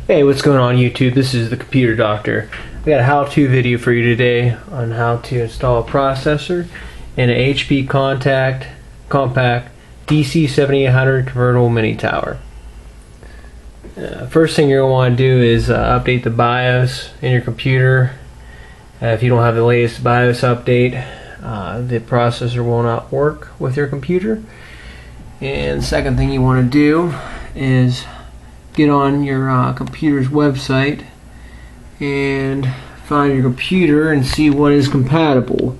Hey, what's going on YouTube? This is the Computer Doctor. I got a how-to video for you today on how to install a processor in an HP compact dc7800 convertible mini tower. First thing you're going to want to do is update the BIOS in your computer. If you don't have the latest BIOS update, the processor will not work with your computer. And the second thing you want to do is get on your computer's website and find your computer and see what is compatible.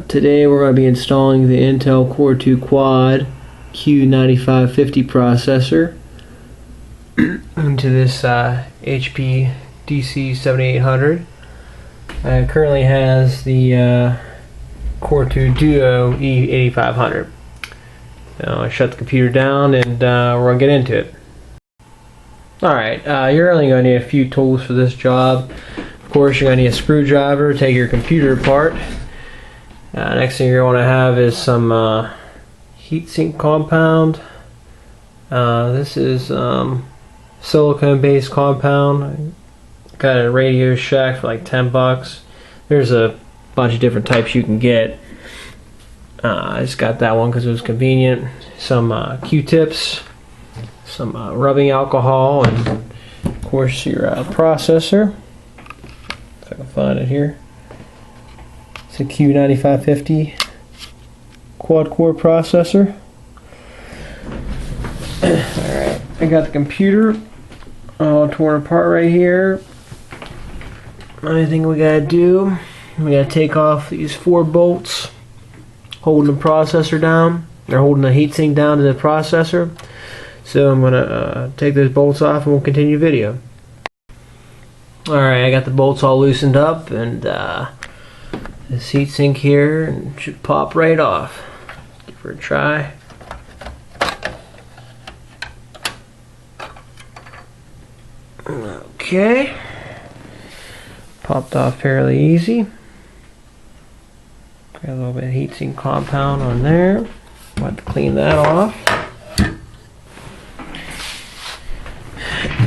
Today we're going to be installing the Intel Core 2 Quad Q9550 processor into this HP dc7800. It currently has the Core 2 Duo E8500. Now I shut the computer down and we're going to get into it. Alright, you're only going to need a few tools for this job. Of course, you're going to need a screwdriver to take your computer apart. Next thing you're going to have is some heatsink compound. This is silicone based compound. Got a Radio Shack for like 10 bucks. There's a bunch of different types you can get. I just got that one because it was convenient. Some Q-tips, some rubbing alcohol, and of course your processor. If I can find it here. It's a Q9550 quad core processor. Alright, I got the computer all torn apart right here. Only thing we gotta do, we gotta take off these 4 bolts holding the processor down. They're holding the heatsink down to the processor. So I'm gonna take those bolts off and we'll continue the video. Alright, I got the bolts all loosened up, and this heatsink here should pop right off. Give her a try. Okay. Popped off fairly easy. Got a little bit of heatsink compound on there. I'll have to clean that off.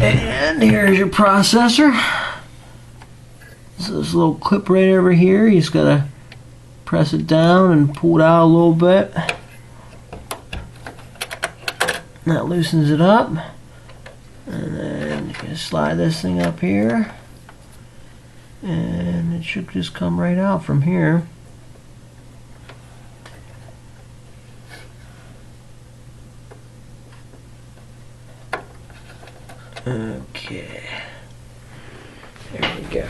And here's your processor. So this little clip right over here, you just gotta press it down and pull it out a little bit. That loosens it up. And then you can slide this thing up here. And it should just come right out from here. Okay, there we go.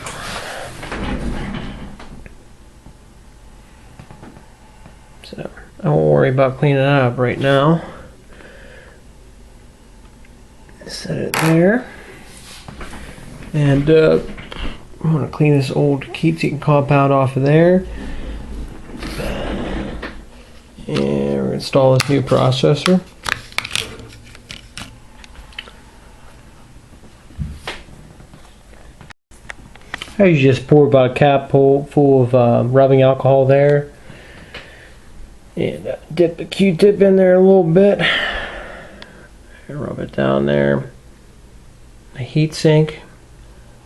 So I won't worry about cleaning it up right now. Set it there, and I'm going to clean this old heatsink compound off of there, and we're going to install this new processor. I usually just pour about a cap full of rubbing alcohol there, and dip the Q-tip in there a little bit, and rub it down there. A heat sink,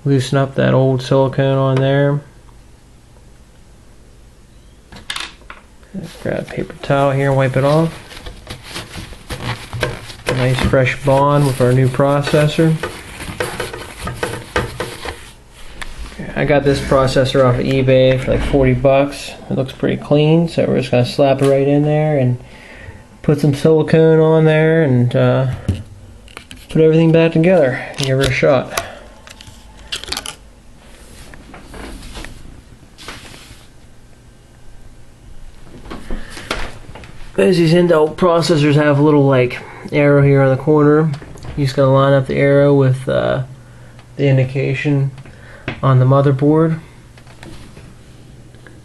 loosen up that old silicone on there. Grab a paper towel here and wipe it off. A nice fresh bond with our new processor. I got this processor off of eBay for like 40 bucks. It looks pretty clean, so we're just going to slap it right in there and put some silicone on there and put everything back together and give her a shot. As these Intel processors have a little like arrow here on the corner, you just got to line up the arrow with the indication on the motherboard.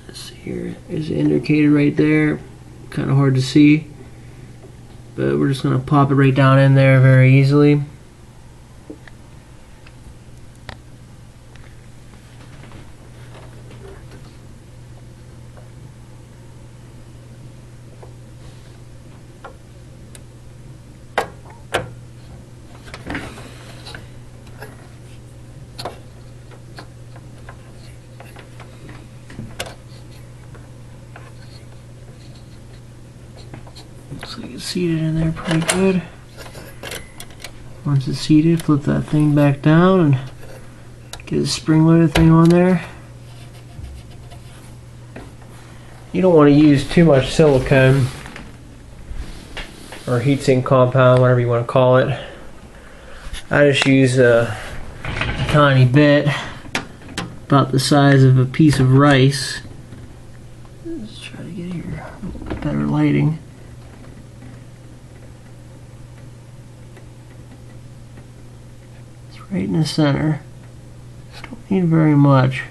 This here is indicated right there. Kind of hard to see, but we're just going to pop it right down in there very easily. seated in there pretty good. Once it's seated, flip that thing back down and get a spring-loaded thing on there. You don't want to use too much silicone or heatsink compound, whatever you want to call it. I just use a tiny bit, about the size of a piece of rice. Let's try to get here better lighting. It's right in the center. Don't need very much.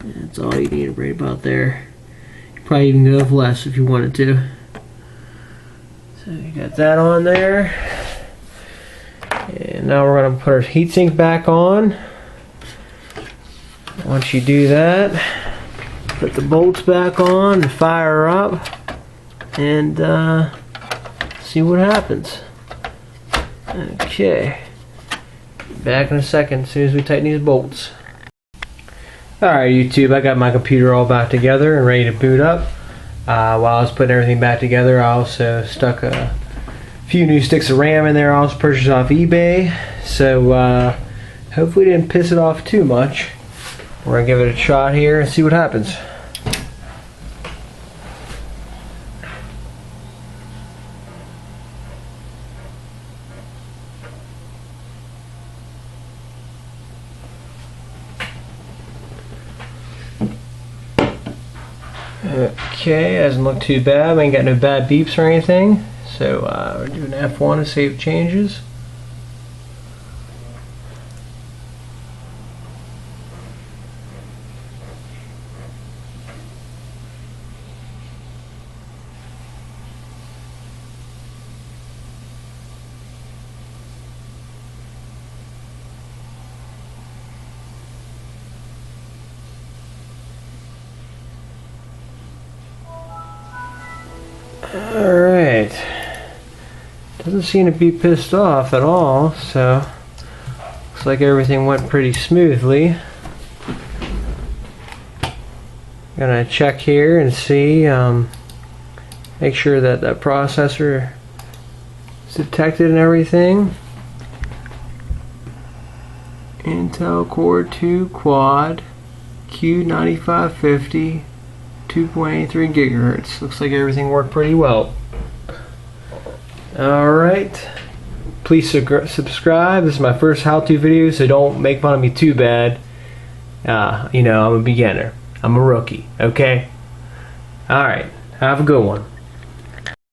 That's all you need right about there. You probably even go with less if you wanted to. So you got that on there. And now we're going to put our heatsink back on. Once you do that, put the bolts back on and fire up and see what happens. Okay. Back in a second as soon as we tighten these bolts. Alright YouTube, I got my computer all back together and ready to boot up. While I was putting everything back together, I also stuck a few new sticks of RAM in there I was purchased off eBay. So hopefully didn't piss it off too much. We're going to give it a shot here and see what happens. Okay, doesn't look too bad. We ain't got no bad beeps or anything. So we're doing F1 to save changes. Alright, doesn't seem to be pissed off at all, so looks like everything went pretty smoothly. Gonna check here and see, make sure that the processor is detected and everything. Intel Core 2 Quad Q9550 2.83 gigahertz. Looks like everything worked pretty well. Alright, please subscribe. This is my first how-to video, so don't make fun of me too bad. You know, I'm a beginner. I'm a rookie, okay? Alright, have a good one.